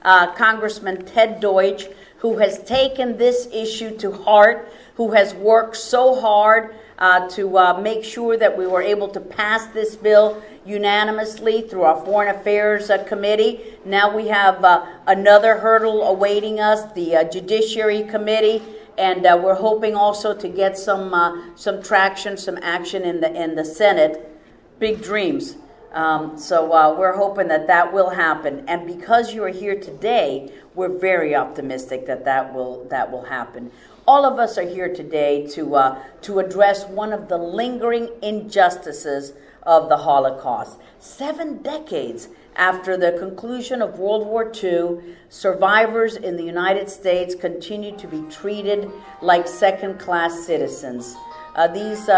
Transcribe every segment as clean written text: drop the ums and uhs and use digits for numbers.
Congressman Ted Deutch, who has taken this issue to heart, who has worked so hard to make sure that we were able to pass this bill unanimously through our Foreign Affairs Committee. Now we have another hurdle awaiting us, the Judiciary Committee, and we're hoping also to get some traction, some action in the Senate. Big dreams. So we're hoping that will happen. And because you are here today, we're very optimistic that will happen. All of us are here today to address one of the lingering injustices of the Holocaust. 7 decades after the conclusion of World War II, survivors in the United States continue to be treated like second-class citizens. These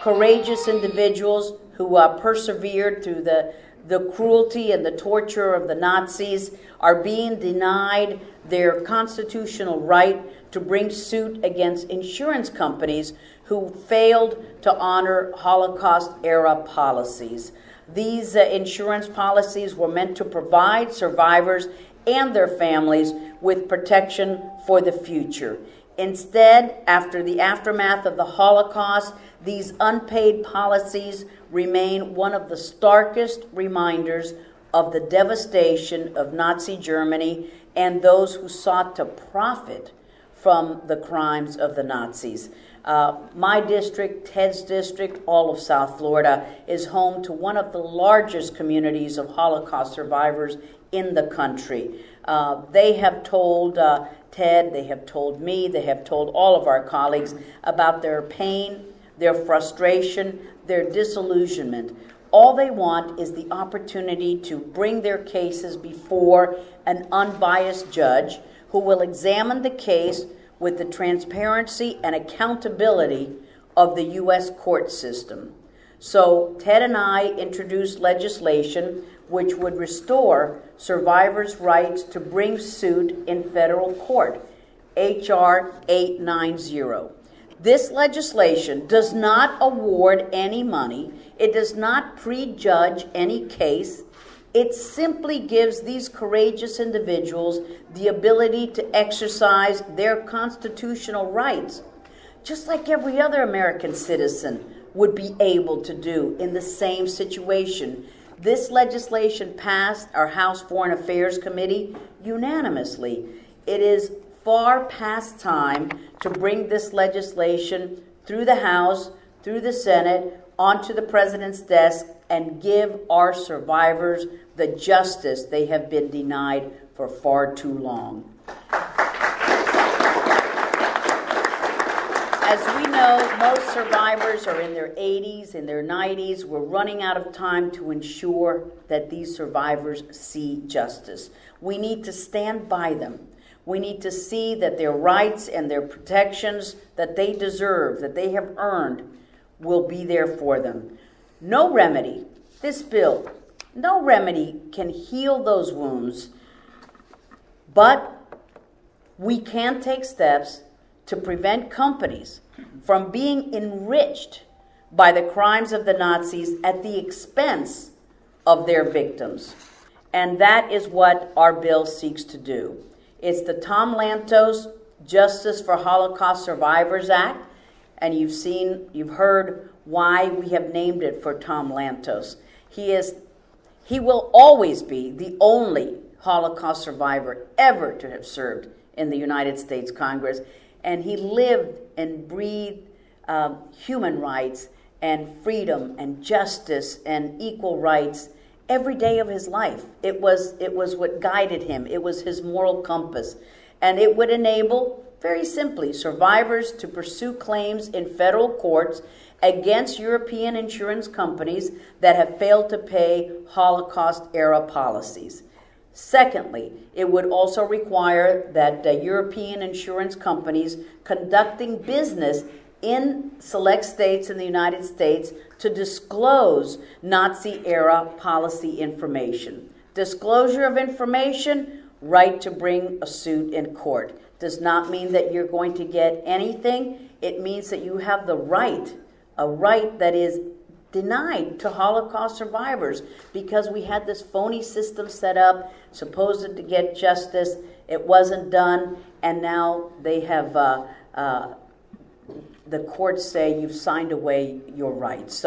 courageous individuals who persevered through the cruelty and the torture of the Nazis are being denied their constitutional right to bring suit against insurance companies who failed to honor Holocaust-era policies. These insurance policies were meant to provide survivors and their families with protection for the future. Instead, after the aftermath of the Holocaust, these unpaid policies remain one of the starkest reminders of the devastation of Nazi Germany and those who sought to profit from the crimes of the Nazis. My district, Ted's district, all of South Florida, is home to one of the largest communities of Holocaust survivors in the country. They have told Ted, they have told me, they have told all of our colleagues about their pain, their frustration, their disillusionment. All they want is the opportunity to bring their cases before an unbiased judge who will examine the case with the transparency and accountability of the U.S. court system. So Ted and I introduced legislation which would restore survivors' rights to bring suit in federal court, H.R. 890. This legislation does not award any money. It does not prejudge any case. It simply gives these courageous individuals the ability to exercise their constitutional rights, just like every other American citizen would be able to do in the same situation. This legislation passed our House Foreign Affairs Committee unanimously. It is far past time to bring this legislation through the House, through the Senate, onto the President's desk, and give our survivors the justice they have been denied for far too long. As we know, most survivors are in their 80s, in their 90s. We're running out of time to ensure that these survivors see justice. We need to stand by them. We need to see that their rights and their protections that they deserve, that they have earned, will be there for them. No remedy, this bill, no remedy can heal those wounds, but we can take steps to prevent companies from being enriched by the crimes of the Nazis at the expense of their victims. And that is what our bill seeks to do. It's the Tom Lantos Justice for Holocaust Survivors Act, and you've heard why we have named it for Tom Lantos. He will always be the only Holocaust survivor ever to have served in the United States Congress, and he lived and breathed human rights and freedom and justice and equal rights every day of his life. It was what guided him. It was his moral compass. And it would enable, very simply, survivors to pursue claims in federal courts against European insurance companies that have failed to pay Holocaust-era policies. Secondly, it would also require that European insurance companies conducting business in select states in the United States to disclose Nazi-era policy information. Disclosure of information, right to bring a suit in court. Does not mean that you're going to get anything. It means that you have the right, a right that is denied to Holocaust survivors because we had this phony system set up, supposed to get justice. It wasn't done, and now they have the courts say you've signed away your rights.